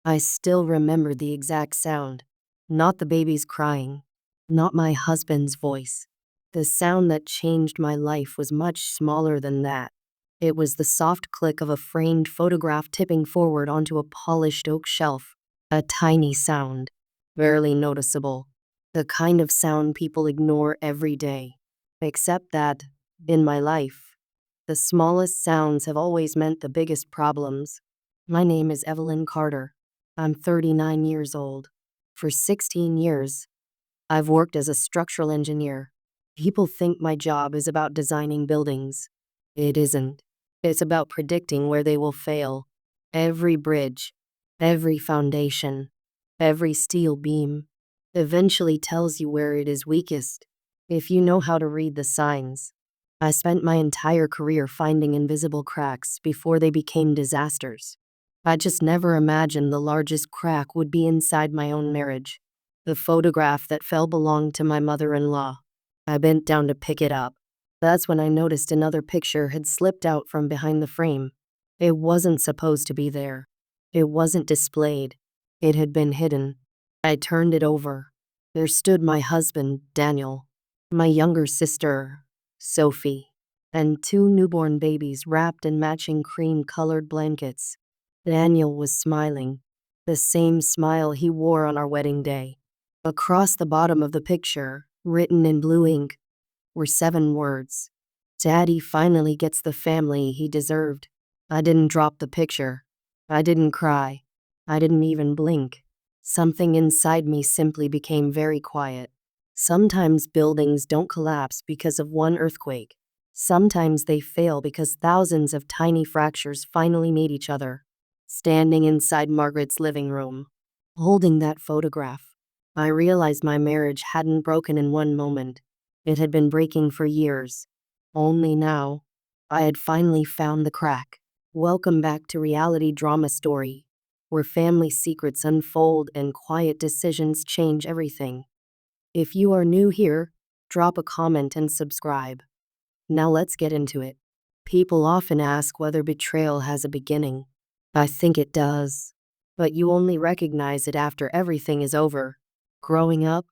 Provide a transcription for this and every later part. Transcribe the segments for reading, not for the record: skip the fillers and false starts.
I still remember the exact sound. Not the baby's crying. Not my husband's voice. The sound that changed my life was much smaller than that. It was the soft click of a framed photograph tipping forward onto a polished oak shelf. A tiny sound. Barely noticeable. The kind of sound people ignore every day. Except that, in my life, the smallest sounds have always meant the biggest problems. My name is Evelyn Carter. I'm 39 years old. For 16 years, I've worked as a structural engineer. People think my job is about designing buildings. It isn't. It's about predicting where they will fail. Every bridge, every foundation, every steel beam eventually tells you where it is weakest, if you know how to read the signs. I spent my entire career finding invisible cracks before they became disasters. I just never imagined the largest crack would be inside my own marriage. The photograph that fell belonged to my mother-in-law. I bent down to pick it up. That's when I noticed another picture had slipped out from behind the frame. It wasn't supposed to be there. It wasn't displayed. It had been hidden. I turned it over. There stood my husband, Daniel, my younger sister, Sophie, and two newborn babies wrapped in matching cream-colored blankets. Daniel was smiling, the same smile he wore on our wedding day. Across the bottom of the picture, written in blue ink, were 7 words. Daddy finally gets the family he deserved. I didn't drop the picture. I didn't cry. I didn't even blink. Something inside me simply became very quiet. Sometimes buildings don't collapse because of one earthquake. Sometimes they fail because thousands of tiny fractures finally meet each other. Standing inside Margaret's living room, holding that photograph, I realized my marriage hadn't broken in one moment. It had been breaking for years. Only now, I had finally found the crack. Welcome back to Reality Drama Story, where family secrets unfold and quiet decisions change everything. If you are new here, drop a comment and subscribe. Now let's get into it. People often ask whether betrayal has a beginning. I think it does. But you only recognize it after everything is over. Growing up,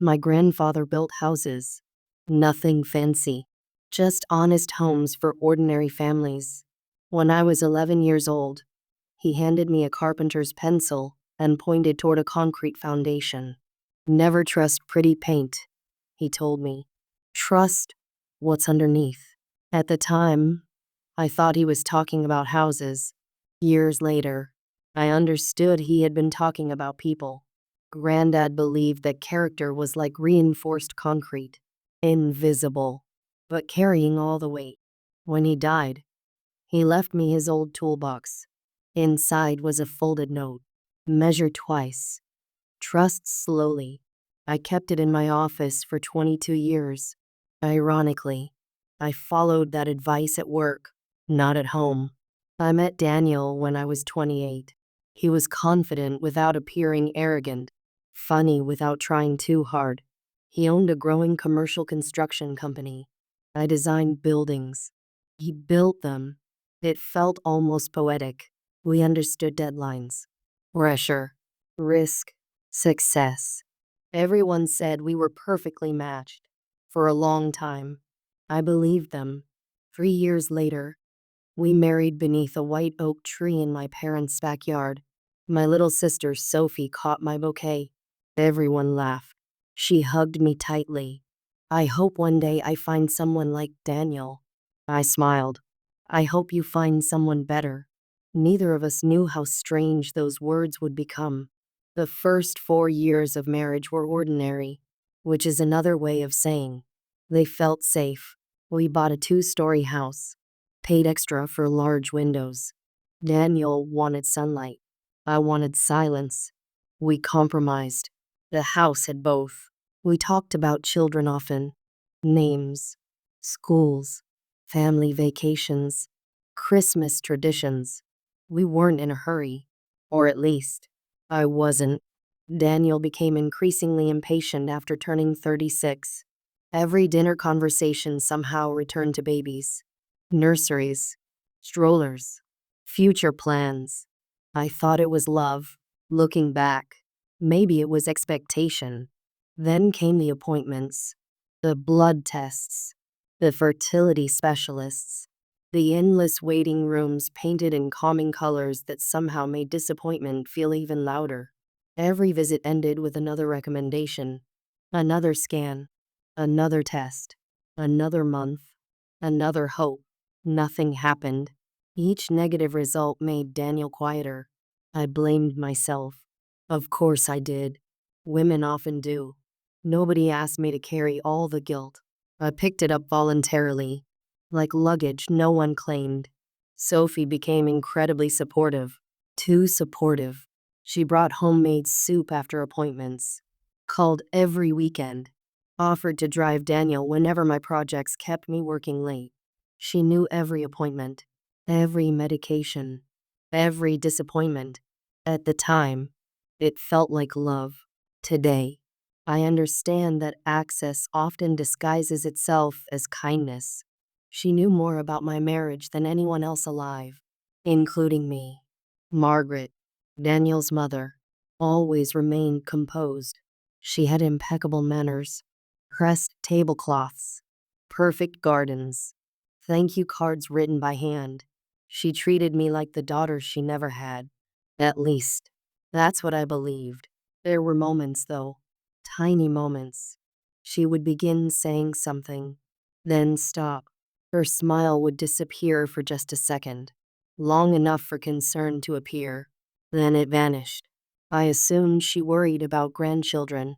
my grandfather built houses. Nothing fancy. Just honest homes for ordinary families. When I was 11 years old, he handed me a carpenter's pencil and pointed toward a concrete foundation. Never trust pretty paint, he told me. Trust what's underneath. At the time, I thought he was talking about houses. Years later, I understood he had been talking about people. Granddad believed that character was like reinforced concrete, invisible, but carrying all the weight. When he died, he left me his old toolbox. Inside was a folded note. Measure twice. Trust slowly. I kept it in my office for 22 years. Ironically, I followed that advice at work, not at home. I met Daniel when I was 28. He was confident without appearing arrogant, funny without trying too hard. He owned a growing commercial construction company. I designed buildings. He built them. It felt almost poetic. We understood deadlines, pressure, risk, success. Everyone said we were perfectly matched. For a long time, I believed them. 3 years later, we married beneath a white oak tree in my parents' backyard. My little sister Sophie caught my bouquet. Everyone laughed. She hugged me tightly. I hope one day I find someone like Daniel. I smiled. I hope you find someone better. Neither of us knew how strange those words would become. The first 4 years of marriage were ordinary, which is another way of saying they felt safe. We bought a 2-story house, paid extra for large windows. Daniel wanted sunlight. I wanted silence. We compromised. The house had both. We talked about children often. Names, schools, family vacations, Christmas traditions. We weren't in a hurry. Or at least, I wasn't. Daniel became increasingly impatient after turning 36. Every dinner conversation somehow returned to babies, nurseries, strollers, future plans. I thought it was love. Looking back, maybe it was expectation. Then came the appointments, the blood tests, the fertility specialists, the endless waiting rooms painted in calming colors that somehow made disappointment feel even louder. Every visit ended with another recommendation, another scan, another test, another month, another hope. Nothing happened. Each negative result made Daniel quieter. I blamed myself. Of course I did. Women often do. Nobody asked me to carry all the guilt. I picked it up voluntarily, like luggage no one claimed. Sophie became incredibly supportive. Too supportive. She brought homemade soup after appointments, called every weekend, offered to drive Daniel whenever my projects kept me working late. She knew every appointment, every medication, every disappointment. At the time, it felt like love. Today, I understand that access often disguises itself as kindness. She knew more about my marriage than anyone else alive, including me. Margaret, Daniel's mother, always remained composed. She had impeccable manners, pressed tablecloths, perfect gardens, thank you cards written by hand. She treated me like the daughter she never had. At least, that's what I believed. There were moments, though, tiny moments. She would begin saying something, then stop. Her smile would disappear for just a second, long enough for concern to appear. Then it vanished. I assumed she worried about grandchildren.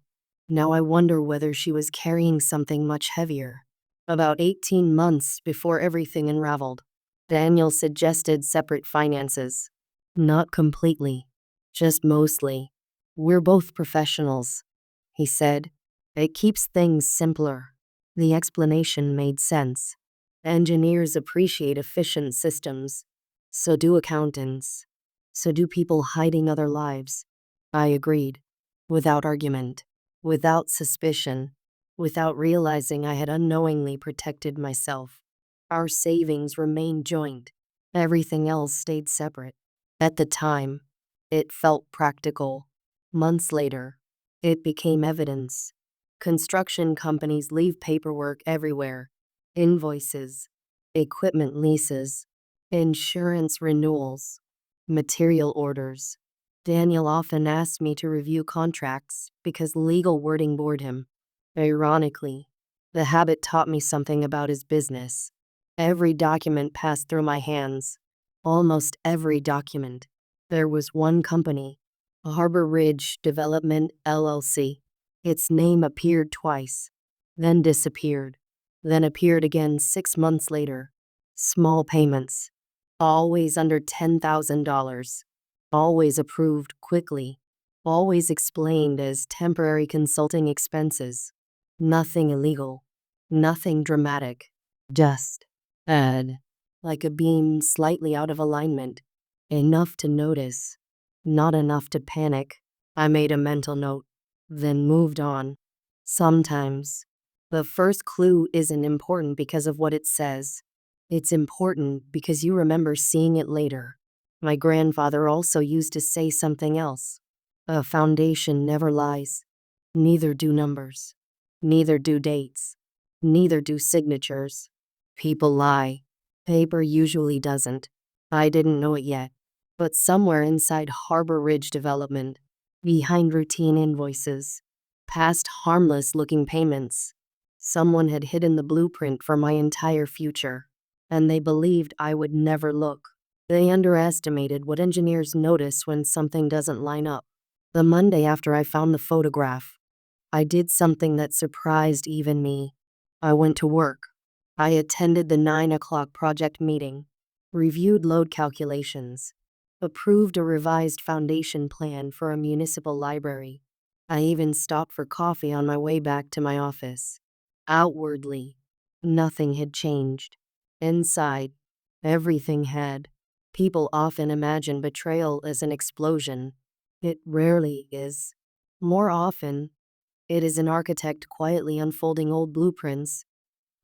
Now I wonder whether she was carrying something much heavier. About 18 months before everything unraveled, Daniel suggested separate finances. Not completely, just mostly. We're both professionals, he said. It keeps things simpler. The explanation made sense. Engineers appreciate efficient systems. So do accountants. So do people hiding other lives. I agreed, without argument, without suspicion, without realizing I had unknowingly protected myself. Our savings remained joint. Everything else stayed separate. At the time, it felt practical. Months later, it became evidence. Construction companies leave paperwork everywhere. Invoices, equipment leases, insurance renewals, material orders. Daniel often asked me to review contracts because legal wording bored him. Ironically, the habit taught me something about his business. Every document passed through my hands. Almost every document. There was one company, Harbor Ridge Development LLC. Its name appeared twice, then disappeared, then appeared again 6 months later. Small payments, always under $10,000, always approved quickly, always explained as temporary consulting expenses. Nothing illegal, nothing dramatic, just add, like a beam slightly out of alignment, enough to notice, not enough to panic. I made a mental note, then moved on. Sometimes, the first clue isn't important because of what it says. It's important because you remember seeing it later. My grandfather also used to say something else. A foundation never lies. Neither do numbers. Neither do dates. Neither do signatures. People lie. Paper usually doesn't. I didn't know it yet. But somewhere inside Harbor Ridge Development, behind routine invoices, past harmless-looking payments, someone had hidden the blueprint for my entire future. And they believed I would never look. They underestimated what engineers notice when something doesn't line up. The Monday after I found the photograph, I did something that surprised even me. I went to work. I attended the 9 o'clock project meeting, reviewed load calculations, approved a revised foundation plan for a municipal library. I even stopped for coffee on my way back to my office. Outwardly, nothing had changed. Inside, everything had. People often imagine betrayal as an explosion. It rarely is. More often, it is an architect quietly unfolding old blueprints,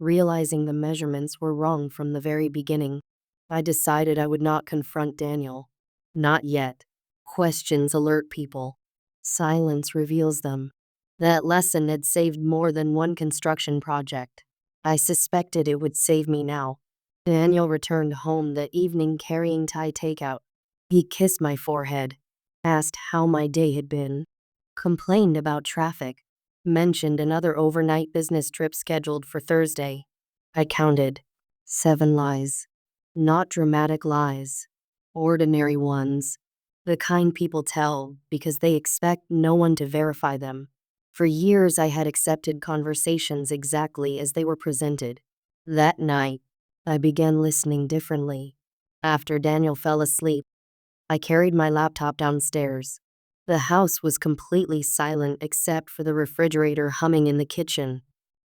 realizing the measurements were wrong from the very beginning. I decided I would not confront Daniel. Not yet. Questions alert people. Silence reveals them. That lesson had saved more than one construction project. I suspected it would save me now. Daniel returned home that evening carrying Thai takeout. He kissed my forehead, asked how my day had been, complained about traffic, mentioned another overnight business trip scheduled for Thursday. I counted 7 lies. Not dramatic lies, ordinary ones. The kind people tell because they expect no one to verify them. For years, I had accepted conversations exactly as they were presented. That night, I began listening differently. After Daniel fell asleep, I carried my laptop downstairs. The house was completely silent except for the refrigerator humming in the kitchen.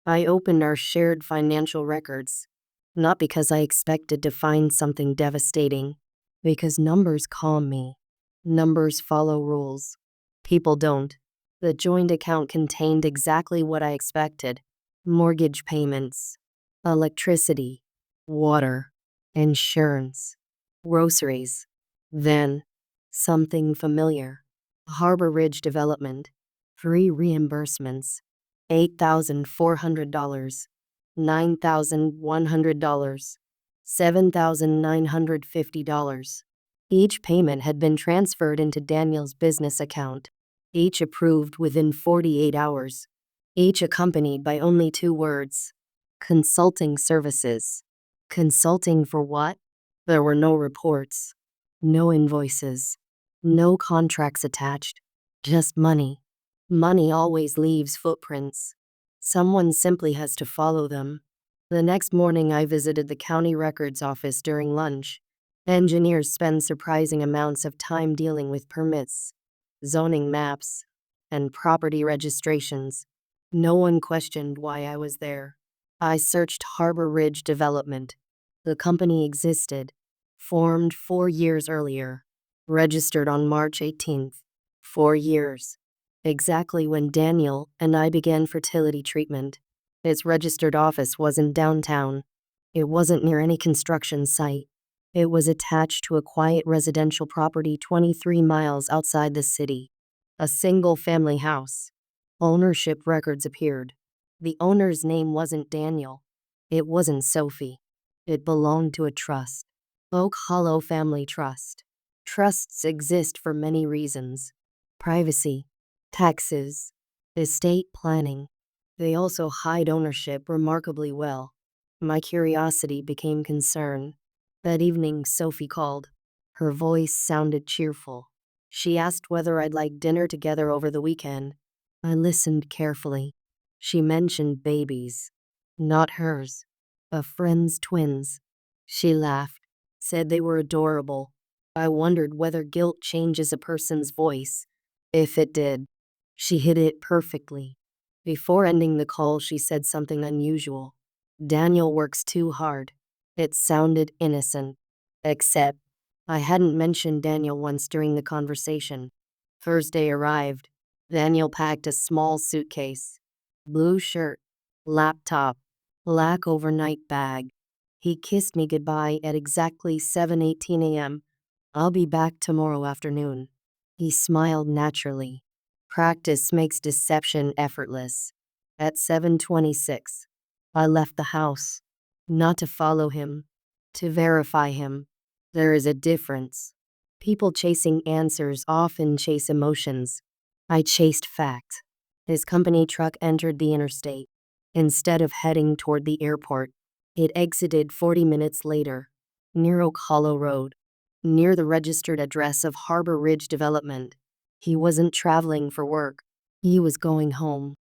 I opened our shared financial records, not because I expected to find something devastating, because numbers calm me. Numbers follow rules. People don't. The joint account contained exactly what I expected: mortgage payments, electricity, water, insurance, groceries. Then, something familiar. Harbor Ridge Development. Free reimbursements. $8,400. $9,100. $7,950. Each payment had been transferred into Daniel's business account. Each approved within 48 hours. Each accompanied by only 2 words: consulting services. Consulting for what? There were no reports, no invoices, no contracts attached. Just money. Money always leaves footprints. Someone simply has to follow them. The next morning, I visited the county records office during lunch. Engineers spend surprising amounts of time dealing with permits, zoning maps, and property registrations. No one questioned why I was there. I searched Harbor Ridge Development. The company existed, formed 4 years earlier, registered on March 18th. 4 years. Exactly when Daniel and I began fertility treatment. Its registered office wasn't downtown. It wasn't near any construction site. It was attached to a quiet residential property 23 miles outside the city. A single-family house. Ownership records appeared. The owner's name wasn't Daniel. It wasn't Sophie. It belonged to a trust. Oak Hollow Family Trust. Trusts exist for many reasons: privacy, taxes, estate planning. They also hide ownership remarkably well. My curiosity became concern. That evening, Sophie called. Her voice sounded cheerful. She asked whether I'd like dinner together over the weekend. I listened carefully. She mentioned babies. Not hers. A friend's twins. She laughed, said they were adorable. I wondered whether guilt changes a person's voice. If it did, she hid it perfectly. Before ending the call, she said something unusual. Daniel works too hard. It sounded innocent. Except, I hadn't mentioned Daniel once during the conversation. Thursday arrived. Daniel packed a small suitcase. Blue shirt, laptop, black overnight bag. He kissed me goodbye at exactly 7:18 a.m. I'll be back tomorrow afternoon. He smiled naturally. Practice makes deception effortless. At 7:26, I left the house. Not to follow him, to verify him. There is a difference. People chasing answers often chase emotions. I chased facts. His company truck entered the interstate. Instead of heading toward the airport, it exited 40 minutes later, near Oak Hollow Road, near the registered address of Harbor Ridge Development. He wasn't traveling for work. He was going home.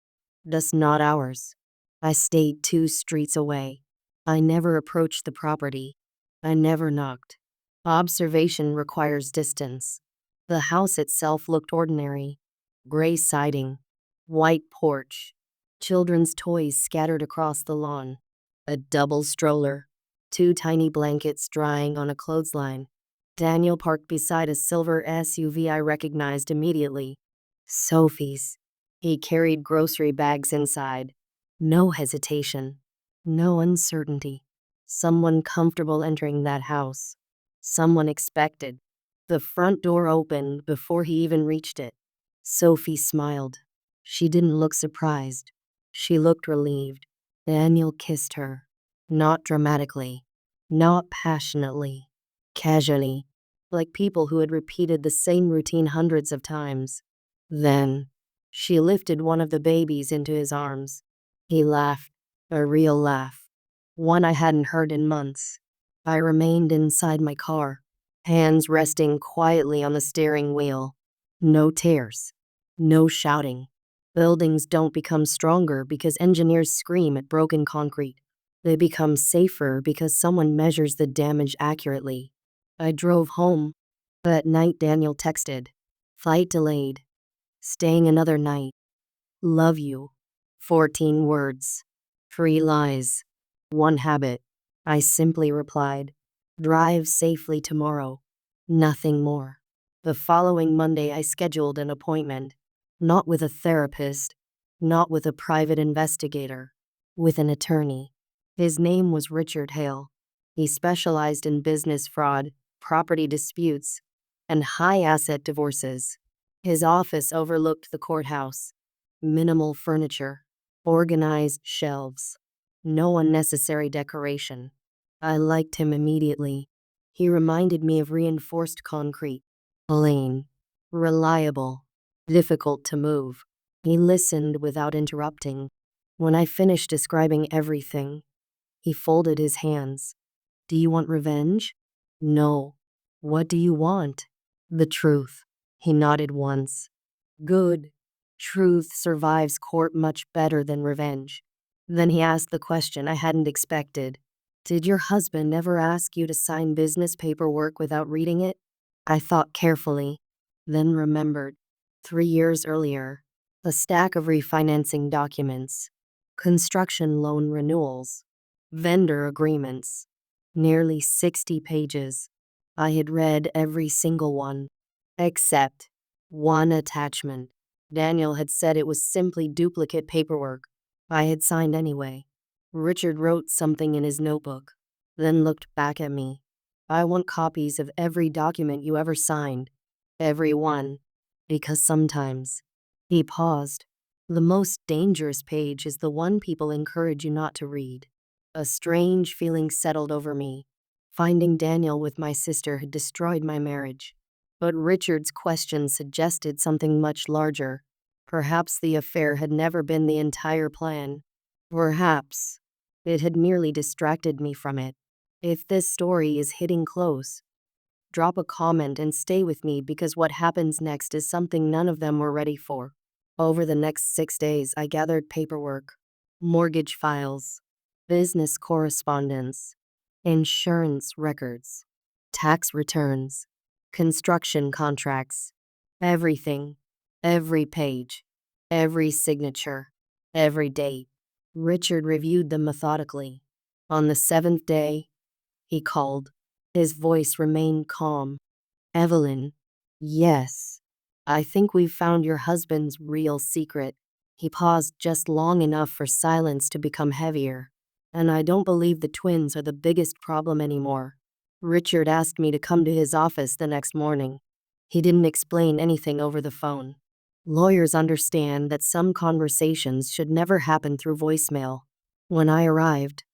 Just not ours. I stayed 2 streets away. I never approached the property. I never knocked. Observation requires distance. The house itself looked ordinary. Gray siding, white porch, children's toys scattered across the lawn, a double stroller, 2 tiny blankets drying on a clothesline. Daniel parked beside a silver SUV I recognized immediately. Sophie's. He carried grocery bags inside. No hesitation. No uncertainty. Someone comfortable entering that house. Someone expected. The front door opened before he even reached it. Sophie smiled. She didn't look surprised. She looked relieved. Daniel kissed her. Not dramatically. Not passionately. Casually. Like people who had repeated the same routine hundreds of times. Then, she lifted one of the babies into his arms. He laughed. A real laugh. One I hadn't heard in months. I remained inside my car, hands resting quietly on the steering wheel. No tears. No shouting. Buildings don't become stronger because engineers scream at broken concrete. They become safer because someone measures the damage accurately. I drove home. That night Daniel texted. Flight delayed. Staying another night. Love you. 14 words. 3 lies. 1 habit. I simply replied. Drive safely tomorrow. Nothing more. The following Monday I scheduled an appointment. Not with a therapist. Not with a private investigator. With an attorney. His name was Richard Hale. He specialized in business fraud, property disputes, and high-asset divorces. His office overlooked the courthouse. Minimal furniture. Organized shelves. No unnecessary decoration. I liked him immediately. He reminded me of reinforced concrete. Plain. Reliable. Difficult to move. He listened without interrupting. When I finished describing everything, he folded his hands. Do you want revenge? No. What do you want? The truth. He nodded once. Good. Truth survives court much better than revenge. Then he asked the question I hadn't expected. Did your husband ever ask you to sign business paperwork without reading it? I thought carefully, then remembered. 3 years earlier, a stack of refinancing documents, construction loan renewals, vendor agreements, nearly 60 pages. I had read every single one, except one attachment. Daniel had said it was simply duplicate paperwork. I had signed anyway. Richard wrote something in his notebook, then looked back at me. I want copies of every document you ever signed. Every one. Because sometimes. He paused. The most dangerous page is the one people encourage you not to read. A strange feeling settled over me. Finding Daniel with my sister had destroyed my marriage. But Richard's question suggested something much larger. Perhaps the affair had never been the entire plan. Perhaps it had merely distracted me from it. If this story is hitting close, drop a comment and stay with me because what happens next is something none of them were ready for. Over the next 6 days, I gathered paperwork, mortgage files, business correspondence, insurance records, tax returns, construction contracts, everything, every page, every signature, every date. Richard reviewed them methodically. On the 7th day, he called. His voice remained calm. Evelyn. Yes. I think we've found your husband's real secret. He paused just long enough for silence to become heavier. And I don't believe the twins are the biggest problem anymore. Richard asked me to come to his office the next morning. He didn't explain anything over the phone. Lawyers understand that some conversations should never happen through voicemail. When I arrived,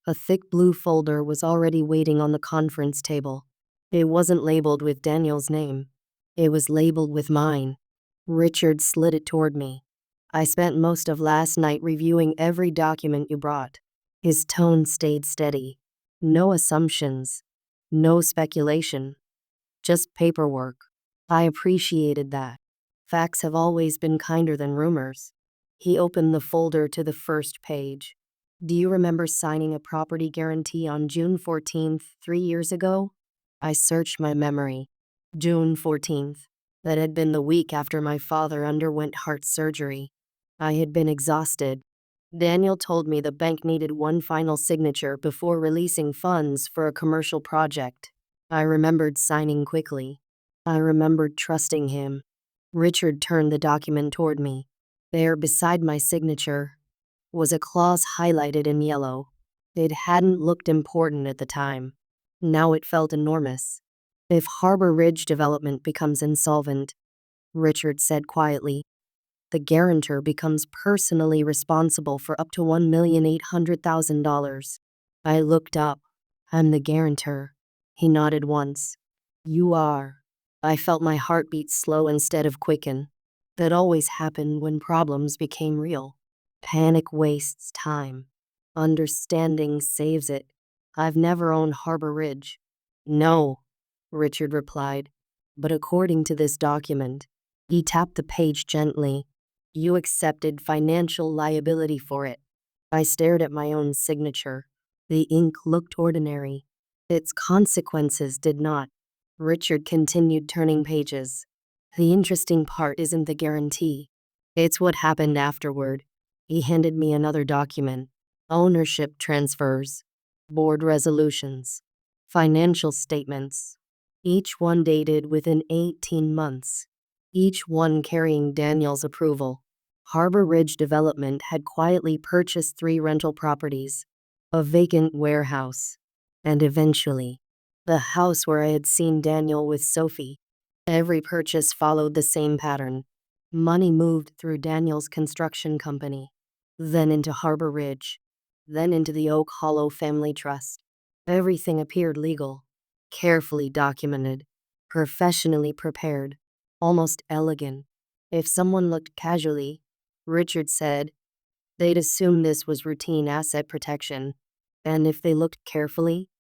a thick blue folder was already waiting on the conference table. It wasn't labeled with Daniel's name. It was labeled with mine. Richard slid it toward me. I spent most of last night reviewing every document you brought. His tone stayed steady. No assumptions. No speculation. Just paperwork. I appreciated that. Facts have always been kinder than rumors. He opened the folder to the first page. Do you remember signing a property guarantee on June 14th, 3 years ago? I searched my memory. June 14th. That had been the week after my father underwent heart surgery. I had been exhausted. Daniel told me the bank needed one final signature before releasing funds for a commercial project. I remembered signing quickly. I remembered trusting him. Richard turned the document toward me. There, beside my signature, was a clause highlighted in yellow. It hadn't looked important at the time. Now it felt enormous. If Harbor Ridge Development becomes insolvent, Richard said quietly, the guarantor becomes personally responsible for up to $1,800,000. I looked up. I'm the guarantor. He nodded once. You are. I felt my heartbeat slow instead of quicken. That always happened when problems became real. Panic wastes time. Understanding saves it. I've never owned Harbor Ridge. No, Richard replied. But according to this document, he tapped the page gently. You accepted financial liability for it. I stared at my own signature. The ink looked ordinary. Its consequences did not. Richard continued turning pages. The interesting part isn't the guarantee. It's what happened afterward. He handed me another document. Ownership transfers. Board resolutions. Financial statements. Each one dated within 18 months. Each one carrying Daniel's approval. Harbor Ridge Development had quietly purchased 3 rental properties, a vacant warehouse, and eventually, the house where I had seen Daniel with Sophie. Every purchase followed the same pattern. Money moved through Daniel's construction company, then into Harbor Ridge, then into the Oak Hollow Family Trust. Everything appeared legal, carefully documented, professionally prepared, almost elegant. If someone looked casually, Richard said, they'd assume this was routine asset protection. And if they looked carefully,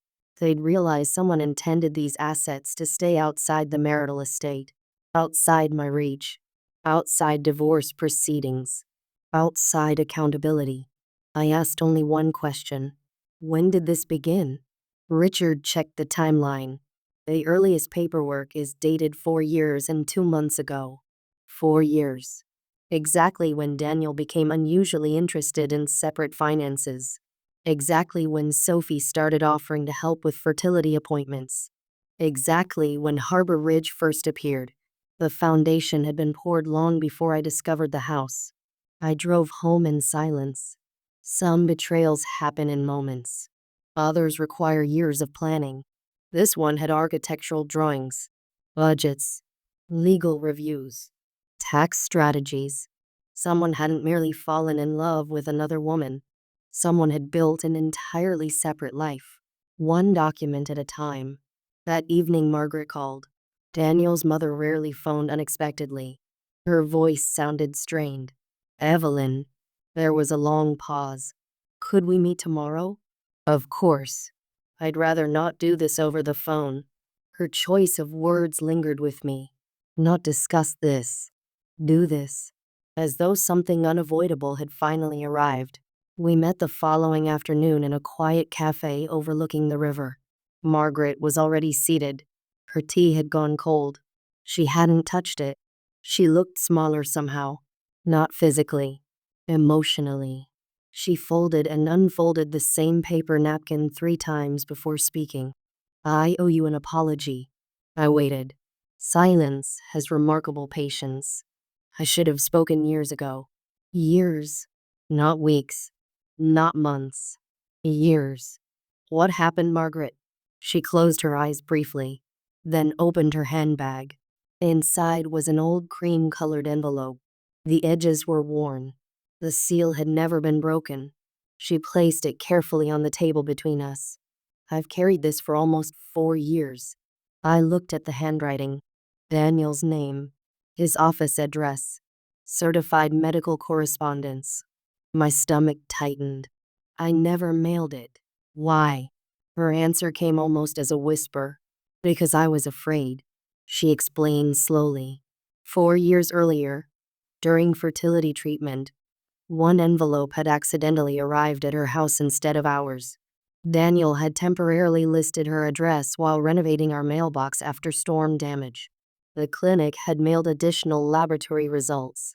they'd realize someone intended these assets to stay outside the marital estate, outside my reach, outside divorce proceedings, outside accountability. I asked only one question. When did this begin? Richard checked the timeline. The earliest paperwork is dated 4 years and 2 months ago. 4 years. Exactly when Daniel became unusually interested in separate finances. Exactly when Sophie started offering to help with fertility appointments. Exactly when Harbor Ridge first appeared. The foundation had been poured long before I discovered the house. I drove home in silence. Some betrayals happen in moments. Others require years of planning. This one had architectural drawings, budgets, legal reviews, tax strategies. Someone hadn't merely fallen in love with another woman. Someone had built an entirely separate life, one document at a time. That evening, Margaret called. Daniel's mother rarely phoned unexpectedly. Her voice sounded strained. Evelyn. There was a long pause. Could we meet tomorrow? Of course. I'd rather not do this over the phone. Her choice of words lingered with me. Not discuss this. Do this. As though something unavoidable had finally arrived. We met the following afternoon in a quiet cafe overlooking the river. Margaret was already seated. Her tea had gone cold. She hadn't touched it. She looked smaller somehow. Not physically. Emotionally. She folded and unfolded the same paper napkin 3 times before speaking. I owe you an apology. I waited. Silence has remarkable patience. I should have spoken years ago. Years. Not weeks. Not months. Years. What happened, Margaret? She closed her eyes briefly, then opened her handbag. Inside was an old cream-colored envelope. The edges were worn. The seal had never been broken. She placed it carefully on the table between us. I've carried this for almost 4 years. I looked at the handwriting. Daniel's name. His office address. Certified medical correspondence. My stomach tightened. I never mailed it. Why? Her answer came almost as a whisper. Because I was afraid. She explained slowly. 4 years earlier, during fertility treatment, one envelope had accidentally arrived at her house instead of ours. Daniel had temporarily listed her address while renovating our mailbox after storm damage. The clinic had mailed additional laboratory results.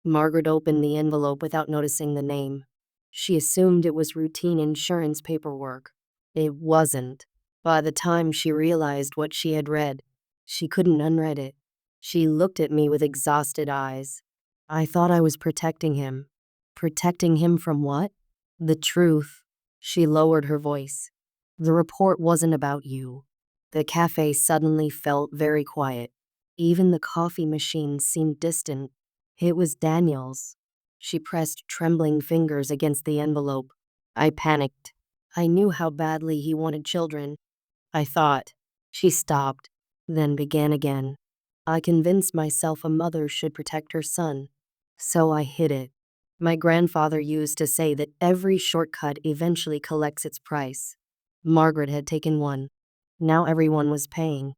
Margaret opened the envelope without noticing the name. She assumed it was routine insurance paperwork. It wasn't. By the time she realized what she had read, she couldn't unread it. She looked at me with exhausted eyes. I thought I was protecting him. Protecting him from what? The truth. She lowered her voice. The report wasn't about you. The cafe suddenly felt very quiet. Even the coffee machine seemed distant. It was Daniel's. She pressed trembling fingers against the envelope. I panicked. I knew how badly he wanted children. I thought. She stopped, then began again. I convinced myself a mother should protect her son. So I hid it. My grandfather used to say that every shortcut eventually collects its price. Margaret had taken one. Now everyone was paying.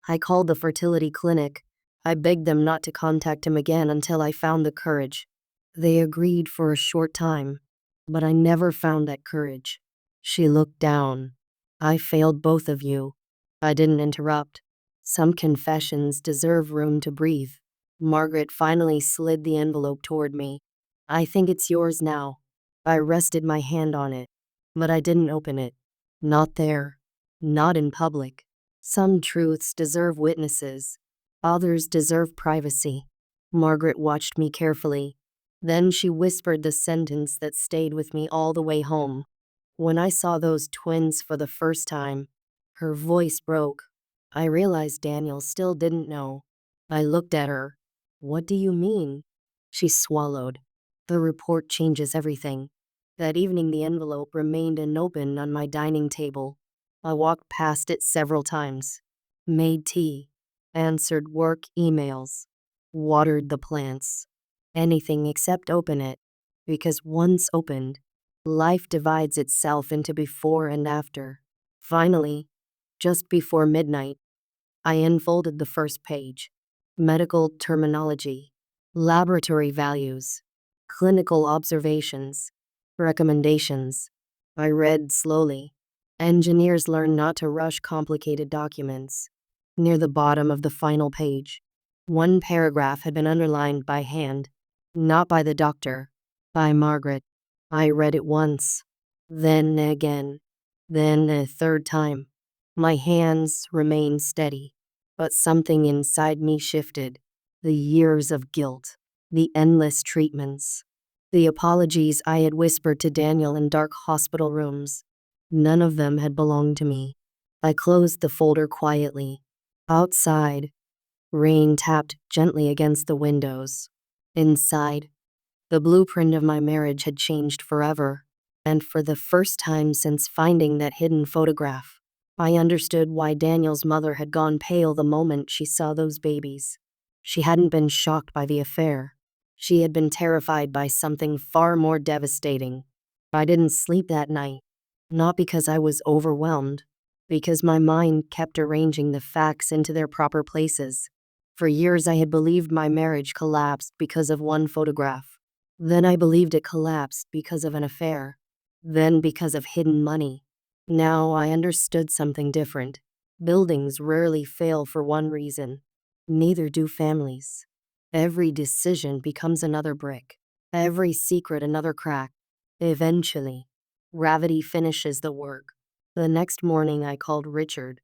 I called the fertility clinic. I begged them not to contact him again until I found the courage. They agreed for a short time, but I never found that courage. She looked down. I failed both of you. I didn't interrupt. Some confessions deserve room to breathe. Margaret finally slid the envelope toward me. I think it's yours now. I rested my hand on it, but I didn't open it. Not there. Not in public. Some truths deserve witnesses. Others deserve privacy. Margaret watched me carefully. Then she whispered the sentence that stayed with me all the way home. When I saw those twins for the first time, her voice broke. I realized Daniel still didn't know. I looked at her. What do you mean? She swallowed. The report changes everything. That evening the envelope remained unopened on my dining table. I walked past it several times. Made tea. Answered work emails. Watered the plants. Anything except open it. Because once opened, life divides itself into before and after. Finally, just before midnight, I unfolded the first page. Medical terminology. Laboratory values. Clinical observations. Recommendations. I read slowly. Engineers learn not to rush complicated documents. Near the bottom of the final page, one paragraph had been underlined by hand, not by the doctor, by Margaret. I read it once, then again, then a third time. My hands remained steady, but something inside me shifted. The years of guilt, the endless treatments, the apologies I had whispered to Daniel in dark hospital rooms. None of them had belonged to me. I closed the folder quietly. Outside, rain tapped gently against the windows. Inside, the blueprint of my marriage had changed forever. And for the first time since finding that hidden photograph, I understood why Daniel's mother had gone pale the moment she saw those babies. She hadn't been shocked by the affair. She had been terrified by something far more devastating. I didn't sleep that night. Not because I was overwhelmed, because my mind kept arranging the facts into their proper places. For years I had believed my marriage collapsed because of one photograph. Then I believed it collapsed because of an affair. Then because of hidden money. Now I understood something different. Buildings rarely fail for one reason. Neither do families. Every decision becomes another brick. Every secret another crack. Eventually, gravity finishes the work. The next morning I called Richard.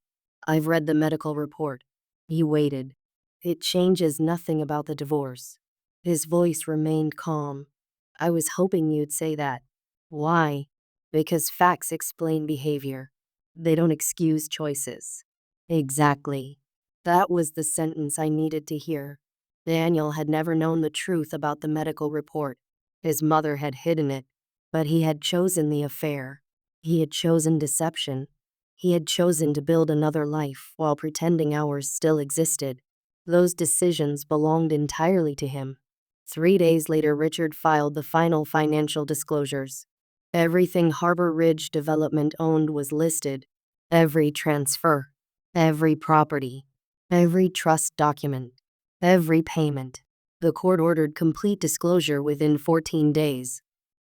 I've read the medical report. He waited. It changes nothing about the divorce. His voice remained calm. I was hoping you'd say that. Why? Because facts explain behavior. They don't excuse choices. Exactly. That was the sentence I needed to hear. Daniel had never known the truth about the medical report. His mother had hidden it. But he had chosen the affair. He had chosen deception. He had chosen to build another life while pretending ours still existed. Those decisions belonged entirely to him. 3 days later, Richard filed the final financial disclosures. Everything Harbor Ridge Development owned was listed. Every transfer, every property, every trust document, every payment. The court ordered complete disclosure within 14 days.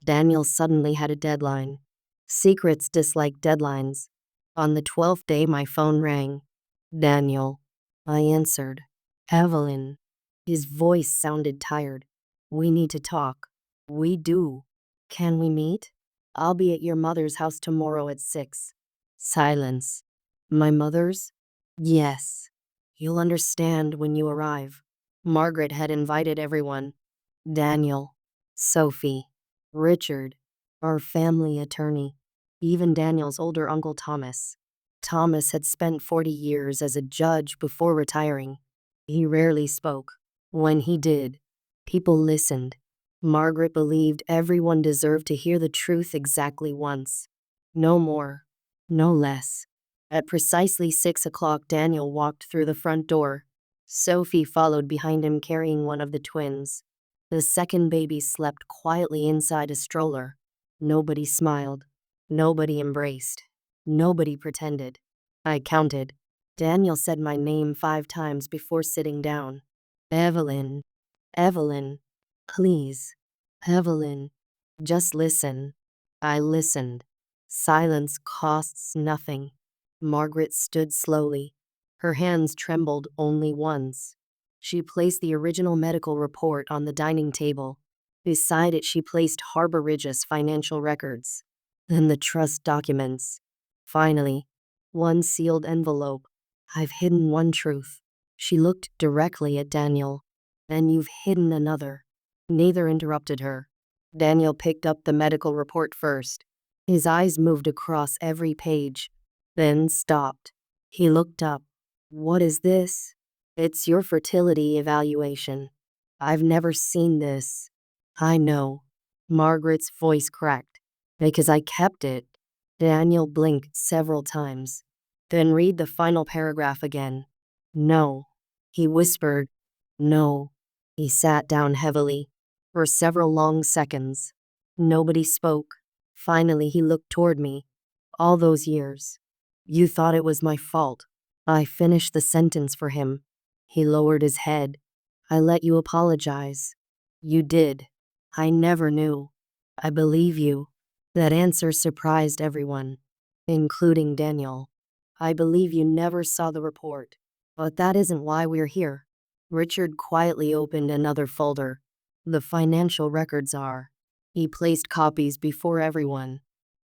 Daniel suddenly had a deadline. Secrets dislike deadlines. On the 12th day, my phone rang. Daniel. I answered. Evelyn. His voice sounded tired. We need to talk. We do. Can we meet? I'll be at your mother's house tomorrow at 6. Silence. My mother's? Yes. You'll understand when you arrive. Margaret had invited everyone. Daniel. Sophie. Richard. Our family attorney. Even Daniel's older uncle Thomas. Thomas had spent 40 years as a judge before retiring. He rarely spoke. When he did, people listened. Margaret believed everyone deserved to hear the truth exactly once. No more, no less. At precisely 6 o'clock, Daniel walked through the front door. Sophie followed behind him carrying one of the twins. The second baby slept quietly inside a stroller. Nobody smiled. Nobody embraced. Nobody pretended. I counted. Daniel said my name 5 times before sitting down. Evelyn. Evelyn. Please. Evelyn. Just listen. I listened. Silence costs nothing. Margaret stood slowly. Her hands trembled only once. She placed the original medical report on the dining table. Beside it, she placed Harbor Ridge's financial records. Then the trust documents. Finally, one sealed envelope. I've hidden one truth. She looked directly at Daniel. And you've hidden another. Neither interrupted her. Daniel picked up the medical report first. His eyes moved across every page, then stopped. He looked up. What is this? It's your fertility evaluation. I've never seen this. I know. Margaret's voice cracked. Because I kept it. Daniel blinked several times. Then read the final paragraph again. No. He whispered. No. He sat down heavily. For several long seconds. Nobody spoke. Finally, he looked toward me. All those years. You thought it was my fault. I finished the sentence for him. He lowered his head. I let you apologize. You did. I never knew. I believe you. That answer surprised everyone, including Daniel. I believe you never saw the report. But that isn't why we're here. Richard quietly opened another folder. The financial records are. He placed copies before everyone.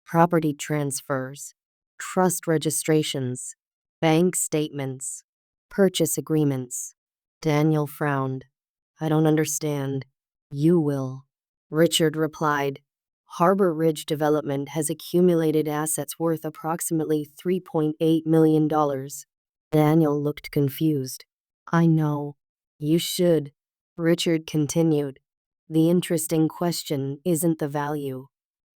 Property transfers, trust registrations, bank statements, purchase agreements. Daniel frowned. I don't understand. You will. Richard replied. Harbor Ridge Development has accumulated assets worth approximately $3.8 million. Daniel looked confused. I know. You should. Richard continued. The interesting question isn't the value.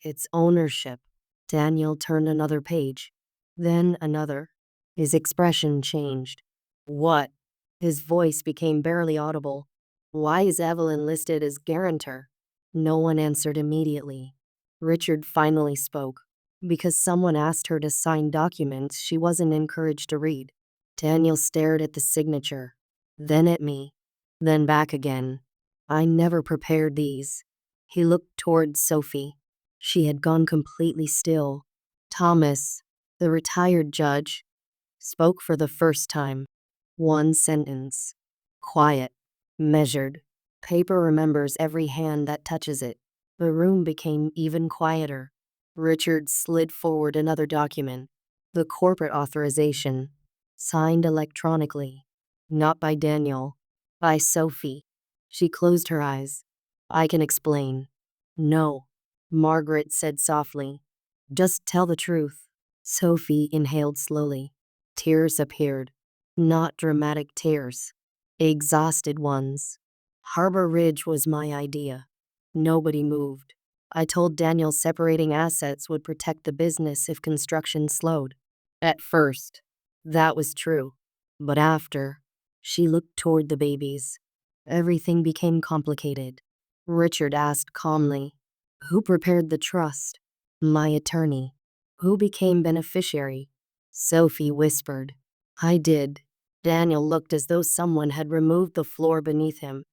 It's ownership. Daniel turned another page. Then another. His expression changed. What? His voice became barely audible. Why is Evelyn listed as guarantor? No one answered immediately. Richard finally spoke. Because someone asked her to sign documents she wasn't encouraged to read. Daniel stared at the signature. Then at me. Then back again. I never prepared these. He looked toward Sophie. She had gone completely still. Thomas, the retired judge, spoke for the first time. One sentence. Quiet. Measured. Paper remembers every hand that touches it. The room became even quieter. Richard slid forward another document. The corporate authorization. Signed electronically. Not by Daniel. By Sophie. She closed her eyes. I can explain. No. Margaret said softly. Just tell the truth. Sophie inhaled slowly. Tears appeared. Not dramatic tears. Exhausted ones. Harbor Ridge was my idea. Nobody moved. I told Daniel separating assets would protect the business if construction slowed. At first, that was true. But after, she looked toward the babies. Everything became complicated. Richard asked calmly, who prepared the trust? My attorney. Who became beneficiary? Sophie whispered. I did. Daniel looked as though someone had removed the floor beneath him.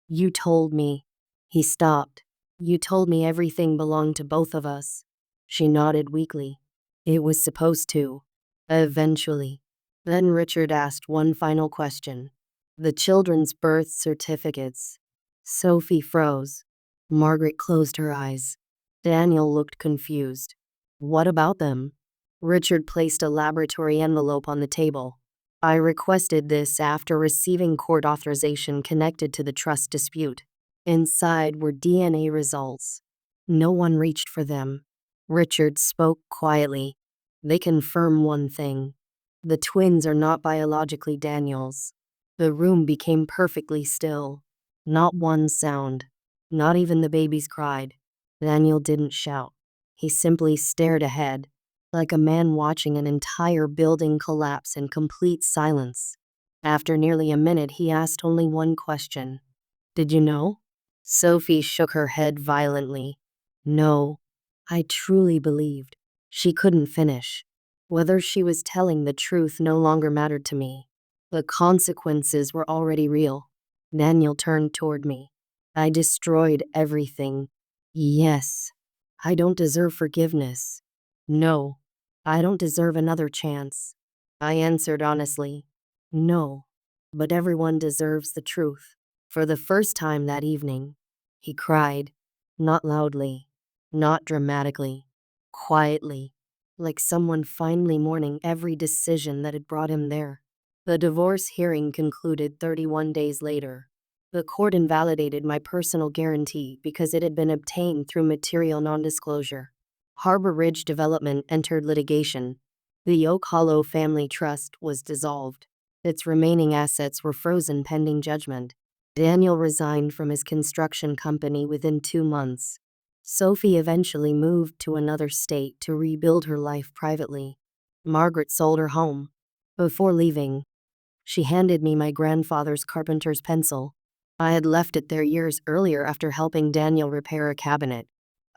You told me. He stopped. You told me everything belonged to both of us. She nodded weakly. It was supposed to. Eventually. Then Richard asked one final question. The children's birth certificates. Sophie froze. Margaret closed her eyes. Daniel looked confused. What about them? Richard placed a laboratory envelope on the table. I requested this after receiving court authorization connected to the trust dispute. Inside were DNA results. No one reached for them. Richard spoke quietly. They confirm one thing. The twins are not biologically Daniels. The room became perfectly still. Not one sound. Not even the babies cried. Daniel didn't shout. He simply stared ahead, like a man watching an entire building collapse in complete silence. After nearly a minute, he asked only one question. Did you know? Sophie shook her head violently. No, I truly believed. She couldn't finish. Whether she was telling the truth no longer mattered to me. The consequences were already real. Daniel turned toward me. I destroyed everything. Yes, I don't deserve forgiveness. No, I don't deserve another chance. I answered honestly. No, but everyone deserves the truth. For the first time that evening, he cried, not loudly, not dramatically, quietly, like someone finally mourning every decision that had brought him there. The divorce hearing concluded 31 days later. The court invalidated my personal guarantee because it had been obtained through material non-disclosure. Harbor Ridge Development entered litigation. The Oak Hollow Family Trust was dissolved. Its remaining assets were frozen pending judgment. Daniel resigned from his construction company within 2 months. Sophie eventually moved to another state to rebuild her life privately. Margaret sold her home. Before leaving, she handed me my grandfather's carpenter's pencil. I had left it there years earlier after helping Daniel repair a cabinet.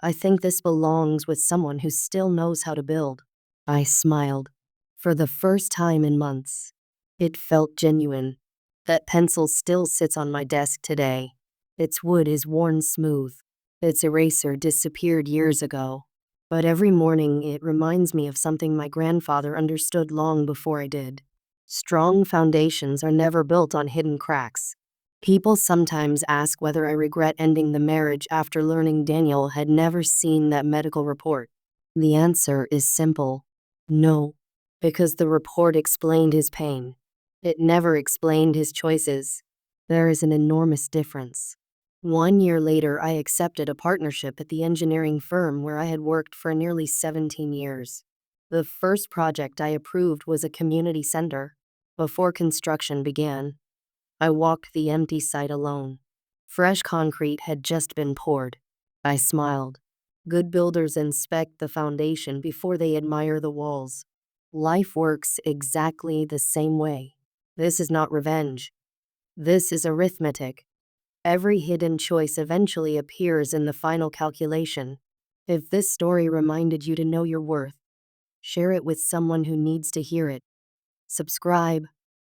I think this belongs with someone who still knows how to build. I smiled. For the first time in months. It felt genuine. That pencil still sits on my desk today. Its wood is worn smooth. Its eraser disappeared years ago. But every morning it reminds me of something my grandfather understood long before I did. Strong foundations are never built on hidden cracks. People sometimes ask whether I regret ending the marriage after learning Daniel had never seen that medical report. The answer is simple. No. Because the report explained his pain. It never explained his choices. There is an enormous difference. 1 year later, I accepted a partnership at the engineering firm where I had worked for nearly 17 years. The first project I approved was a community center. Before construction began, I walked the empty site alone. Fresh concrete had just been poured. I smiled. Good builders inspect the foundation before they admire the walls. Life works exactly the same way. This is not revenge. This is arithmetic. Every hidden choice eventually appears in the final calculation. If this story reminded you to know your worth, share it with someone who needs to hear it. Subscribe,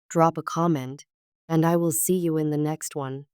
drop a comment, and I will see you in the next one.